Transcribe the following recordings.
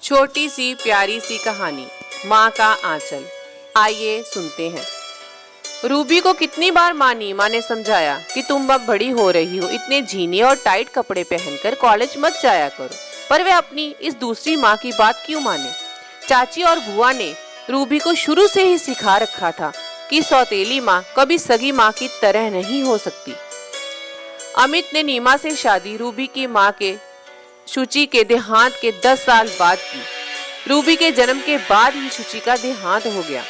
छोटी सी प्यारी सी कहानी, माँ का आंचल। आइए सुनते हैं। रूबी को कितनी बार माँ नीमा ने समझाया कि तुम अब बड़ी हो रही हो, इतने झीने और टाइट कपड़े पहनकर कॉलेज मत जाया करो, पर वे अपनी इस दूसरी माँ की बात क्यों माने। चाची और बुआ ने रूबी को शुरू से ही सिखा रखा था कि सौतेली माँ कभी सगी माँ की तरह नहीं हो सकती। अमित ने नीमा से शादी रूबी की माँ के शुचि के देहांत के 10 साल बाद की। रूबी के जन्म के बाद ही शुचि का देहांत हो गया।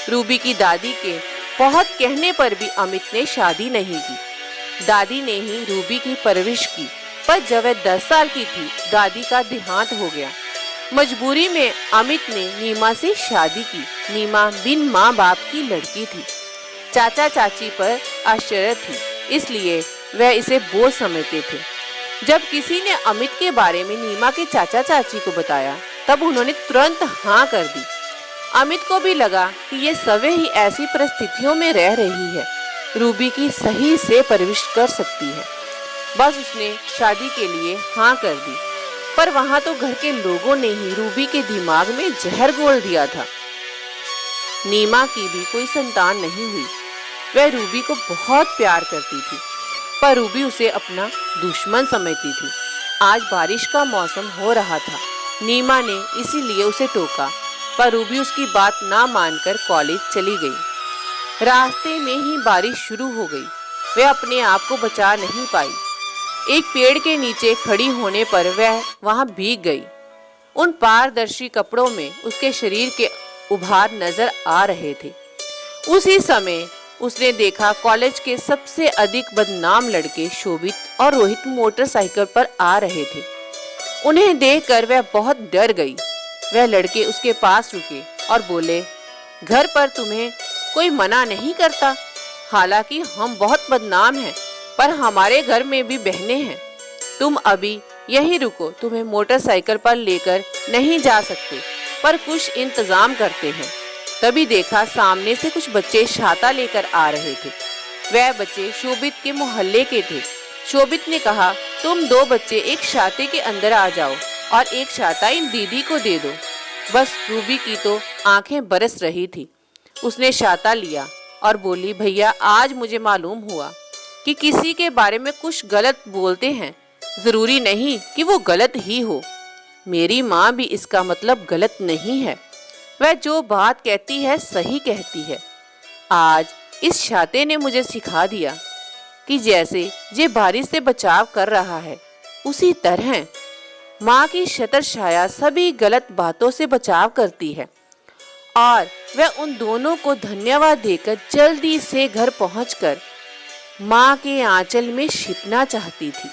रूबी की दादी के बहुत कहने पर भी अमित ने शादी नहीं की। दादी ने ही रूबी की परवरिश की, पर जब वह 10 साल की थी दादी का देहांत हो गया। मजबूरी में अमित ने नीमा से शादी की। नीमा बिन माँ बाप की लड़की थी। चाचा चाची पर आश्चर्य थी, इसलिए वह इसे बोझ समझते थे। जब किसी ने अमित के बारे में नीमा के चाचा चाची को बताया, तब उन्होंने तुरंत हाँ कर दी। अमित को भी लगा कि ये सवे ही ऐसी परिस्थितियों में रह रही है, रूबी की सही से परवरिश कर सकती है। बस उसने शादी के लिए हाँ कर दी। पर वहाँ तो घर के लोगों ने ही रूबी के दिमाग में जहर घोल दिया था। नीमा की भी कोई संतान नहीं हुई। वह रूबी को बहुत प्यार करती थी, पर रूबी उसे अपना दुश्मन समझती थी। आज बारिश का मौसम हो रहा था। नीमा ने इसीलिए उसे टोका, पर रूबी उसकी बात ना मानकर कॉलेज चली गई। रास्ते में ही बारिश शुरू हो गई। वह अपने आप को बचा नहीं पाई। एक पेड़ के नीचे खड़ी होने पर वह वहां भीग गई। उन पारदर्शी कपड़ों में उसके शरीर के उभार नजर आ रहे थे। उसी समय उसने देखा कॉलेज के सबसे अधिक बदनाम लड़के शोभित और रोहित मोटरसाइकिल पर आ रहे थे। उन्हें देखकर वह बहुत डर गई। वह लड़के उसके पास रुके और बोले, घर पर तुम्हें कोई मना नहीं करता। हालांकि हम बहुत बदनाम हैं, पर हमारे घर में भी बहनें हैं। तुम अभी यहीं रुको, तुम्हें मोटरसाइकिल पर लेकर नहीं जा सकते, पर कुछ इंतजाम करते हैं। तभी देखा सामने से कुछ बच्चे छाता लेकर आ रहे थे। वह बच्चे शोभित के मोहल्ले के थे। शोभित ने कहा, तुम 2 बच्चे एक छाते के अंदर आ जाओ और एक छाता इन दीदी को दे दो। बस रूबी की तो आंखें बरस रही थी। उसने छाता लिया और बोली, भैया आज मुझे मालूम हुआ कि किसी के बारे में कुछ गलत बोलते हैं, जरूरी नहीं कि वो गलत ही हो। मेरी माँ भी इसका मतलब गलत नहीं है। वह जो बात कहती है सही कहती है। आज इस छाते ने मुझे सिखा दिया कि जैसे ये बारिश से बचाव कर रहा है, उसी तरह माँ की छत्र छाया सभी गलत बातों से बचाव करती है। और वह उन दोनों को धन्यवाद देकर जल्दी से घर पहुंचकर माँ के आंचल में छिपना चाहती थी।